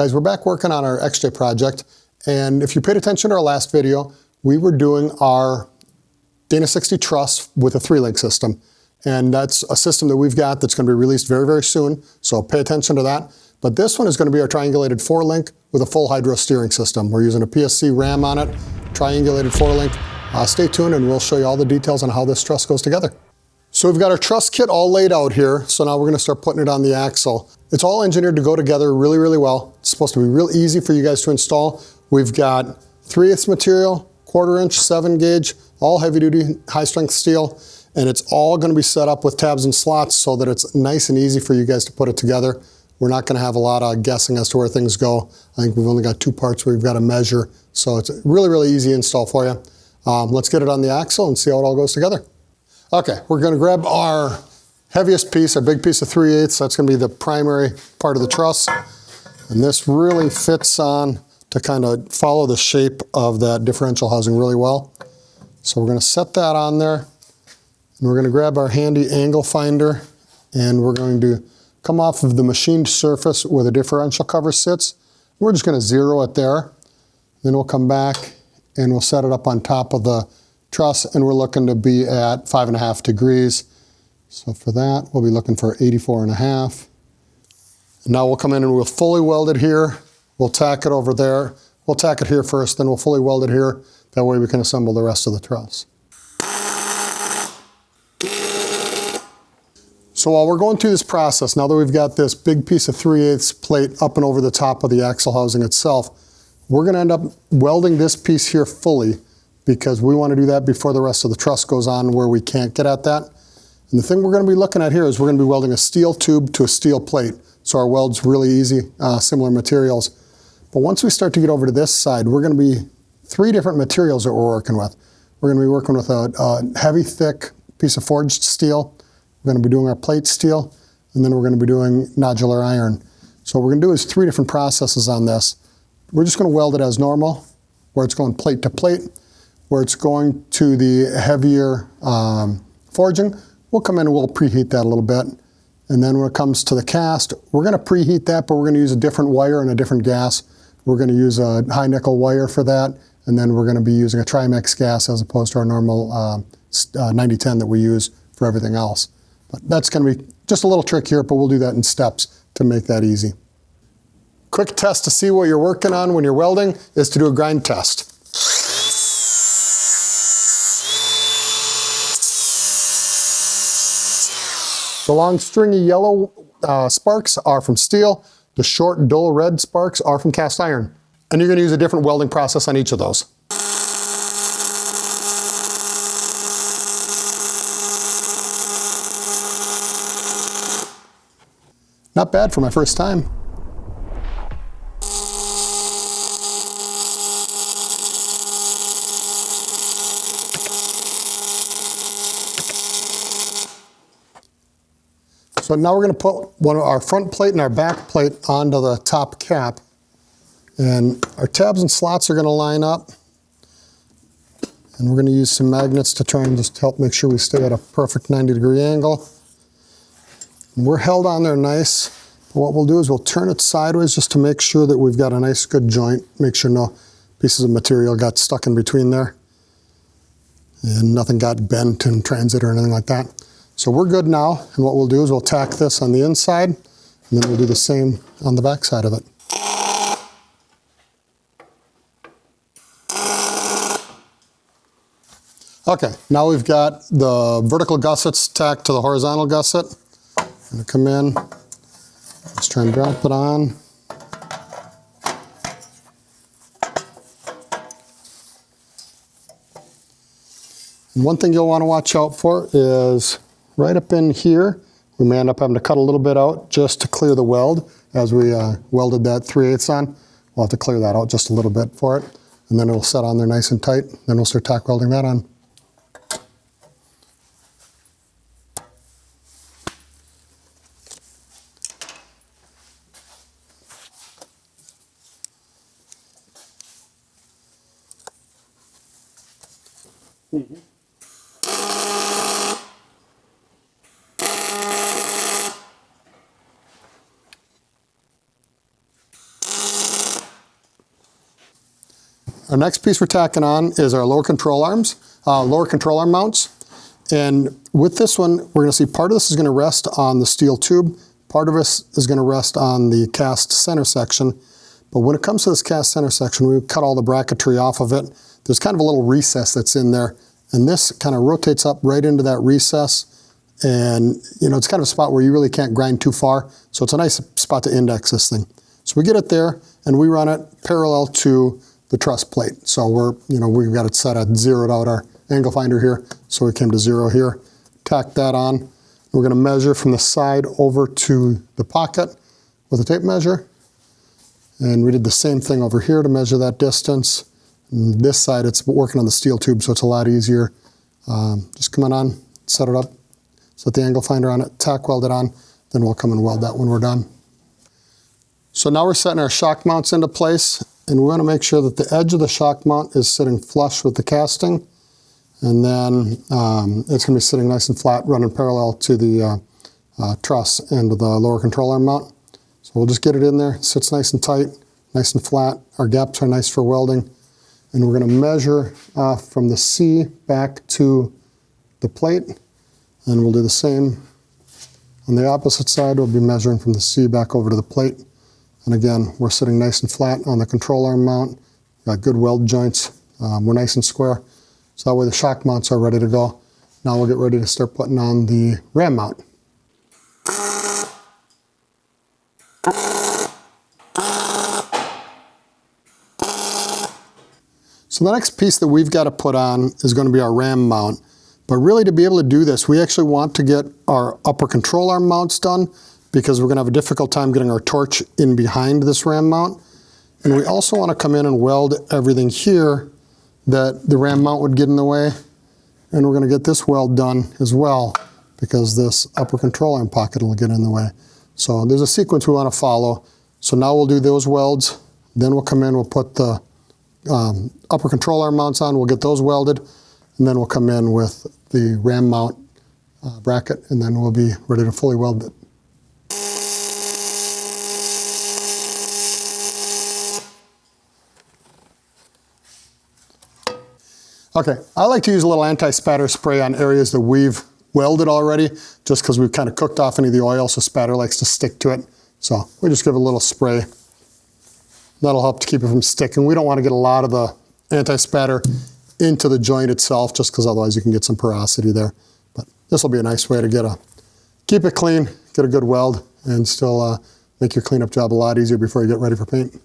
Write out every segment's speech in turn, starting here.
Guys, we're back working on our XJ project, and if you paid attention to our last video, we were doing our D60 truss with a 3-link system, and that's a system that we've got that's going to be released very, very soon, so pay attention to that. But this one is going to be our triangulated 4-link with a full hydro steering system. We're using a PSC ram on it, triangulated 4-link. Stay tuned and we'll show you all the details on how this truss goes together. So we've got our truss kit all laid out here, so now we're going to start putting it on the axle. It's all engineered to go together really, really well. It's supposed to be real easy for you guys to install. We've got 3/8 material, 1/4 inch, 7 gauge, all heavy duty, high strength steel, and it's all going to be set up with tabs and slots so that it's nice and easy for you guys to put it together. We're not going to have a lot of guessing as to where things go. I think we've only got 2 parts where we've got to measure, so it's a really, really easy install for you. Let's get it on the axle and see how it all goes together. Okay, we're going to grab our heaviest piece, our big piece of 3/8. That's going to be the primary part of the truss. And this really fits on to kind of follow the shape of that differential housing really well. So we're going to set that on there. And we're going to grab our handy angle finder, and we're going to come off of the machined surface where the differential cover sits. We're just going to 0 it there. Then we'll come back and we'll set it up on top of the truss, and we're looking to be at 5.5 degrees. So for that, we'll be looking for 84.5. Now we'll come in and we'll fully weld it here. We'll tack it over there. We'll tack it here first, then we'll fully weld it here. That way we can assemble the rest of the truss. So while we're going through this process, now that we've got this big piece of 3/8 plate up and over the top of the axle housing itself, we're going to end up welding this piece here fully, because we want to do that before the rest of the truss goes on where we can't get at that. And the thing we're going to be looking at here is we're going to be welding a steel tube to a steel plate. So our weld's really easy, similar materials. But once we start to get over to this side, we're going to be 3 different materials that we're working with. We're going to be working with a heavy, thick piece of forged steel. We're going to be doing our plate steel, and then we're going to be doing nodular iron. So what we're going to do is 3 different processes on this. We're just going to weld it as normal, where it's going plate to plate. Where it's going to the heavier forging, we'll come in and we'll preheat that a little bit. And then when it comes to the cast, we're going to preheat that, but we're going to use a different wire and a different gas. We're going to use a high nickel wire for that, and then we're going to be using a Trimex gas as opposed to our normal 9010 that we use for everything else. But that's going to be just a little trick here, but we'll do that in steps to make that easy. Quick test to see what you're working on when you're welding is to do a grind test. The long stringy yellow sparks are from steel. The short dull red sparks are from cast iron. And you're going to use a different welding process on each of those. Not bad for my first time. So now we're going to put one of our front plate and our back plate onto the top cap. And our tabs and slots are going to line up. And we're going to use some magnets to try and just help make sure we stay at a perfect 90-degree angle. And we're held on there nice. But what we'll do is we'll turn it sideways just to make sure that we've got a nice good joint. Make sure no pieces of material got stuck in between there. And nothing got bent in transit or anything like that. So we're good now, and what we'll do is we'll tack this on the inside, and then we'll do the same on the back side of it. Okay, now we've got the vertical gussets tacked to the horizontal gusset. I'm going to come in, just try and drop it on. And one thing you'll want to watch out for is right up in here, we may end up having to cut a little bit out just to clear the weld. As we welded that 3/8 on, we'll have to clear that out just a little bit for it. And then it'll set on there nice and tight. Then we'll start tack welding that on. Our next piece we're tacking on is our lower control arms, lower control arm mounts. And with this one, we're going to see part of this is going to rest on the steel tube. Part of this is going to rest on the cast center section. But when it comes to this cast center section, we cut all the bracketry off of it. There's kind of a little recess that's in there. And this kind of rotates up right into that recess. And, you know, it's kind of a spot where you really can't grind too far. So it's a nice spot to index this thing. So we get it there, and we run it parallel to the truss plate. So we've got it set at zeroed out our angle finder here. So we came to 0 here. Tack that on. We're going to measure from the side over to the pocket with a tape measure. And we did the same thing over here to measure that distance. And this side, it's working on the steel tube, so it's a lot easier. Just come on, set it up, set the angle finder on it, tack weld it on, then we'll come and weld that when we're done. So now we're setting our shock mounts into place, and we want to make sure that the edge of the shock mount is sitting flush with the casting. And then it's going to be sitting nice and flat, running parallel to the truss and the lower control arm mount. So we'll just get it in there. It sits nice and tight, nice and flat. Our gaps are nice for welding. And we're going to measure from the C back to the plate. And we'll do the same on the opposite side. We'll be measuring from the C back over to the plate. And again, we're sitting nice and flat on the control arm mount. Got good weld joints. We're nice and square. So that way the shock mounts are ready to go. Now we'll get ready to start putting on the ram mount. So the next piece that we've got to put on is going to be our ram mount. But really, to be able to do this, we actually want to get our upper control arm mounts done, because we're going to have a difficult time getting our torch in behind this ram mount. And we also want to come in and weld everything here that the ram mount would get in the way. And we're going to get this weld done as well, because this upper control arm pocket will get in the way. So there's a sequence we want to follow. So now we'll do those welds. Then we'll come in, we'll put the upper control arm mounts on, we'll get those welded. And then we'll come in with the ram mount bracket, and then we'll be ready to fully weld it. Okay, I like to use a little anti-spatter spray on areas that we've welded already, just because we've kind of cooked off any of the oil, so spatter likes to stick to it. So we just give it a little spray. That'll help to keep it from sticking. We don't want to get a lot of the anti-spatter into the joint itself, just because otherwise you can get some porosity there. But this will be a nice way to keep it clean, get a good weld, and still make your cleanup job a lot easier before you get ready for paint.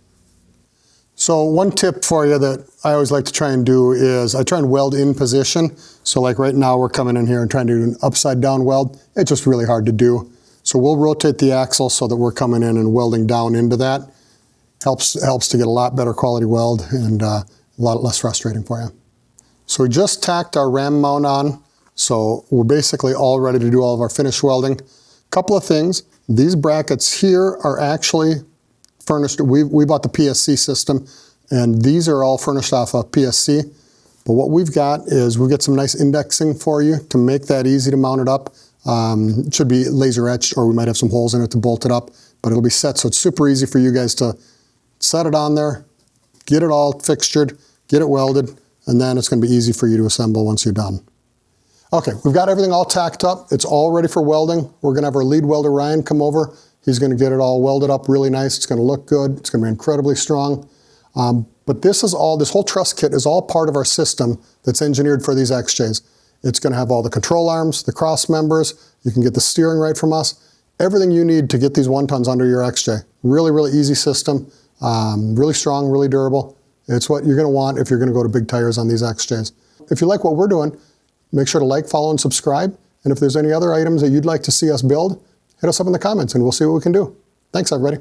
So one tip for you that I always like to try and do is I try and weld in position. So like right now we're coming in here and trying to do an upside down weld. It's just really hard to do. So we'll rotate the axle so that we're coming in and welding down into that. Helps to get a lot better quality weld and a lot less frustrating for you. So we just tacked our ram mount on. So we're basically all ready to do all of our finish welding. Couple of things. These brackets here are actually furnished. We bought the PSC system, and these are all furnished off of PSC. But what we've got is we've got some nice indexing for you to make that easy to mount it up. It should be laser etched, or we might have some holes in it to bolt it up, but it'll be set so it's super easy for you guys to set it on there, get it all fixtured, get it welded, and then it's going to be easy for you to assemble once you're done. Okay, we've got everything all tacked up. It's all ready for welding. We're going to have our lead welder, Ryan, come over. He's going to get it all welded up really nice. It's going to look good. It's going to be incredibly strong. But this whole truss kit is all part of our system that's engineered for these XJs. It's going to have all the control arms, the cross members. You can get the steering right from us. Everything you need to get these 1-tons under your XJ. Really, really easy system. Really strong, really durable. It's what you're going to want if you're going to go to big tires on these XJs. If you like what we're doing, make sure to like, follow, and subscribe. And if there's any other items that you'd like to see us build, hit us up in the comments and we'll see what we can do. Thanks, everybody.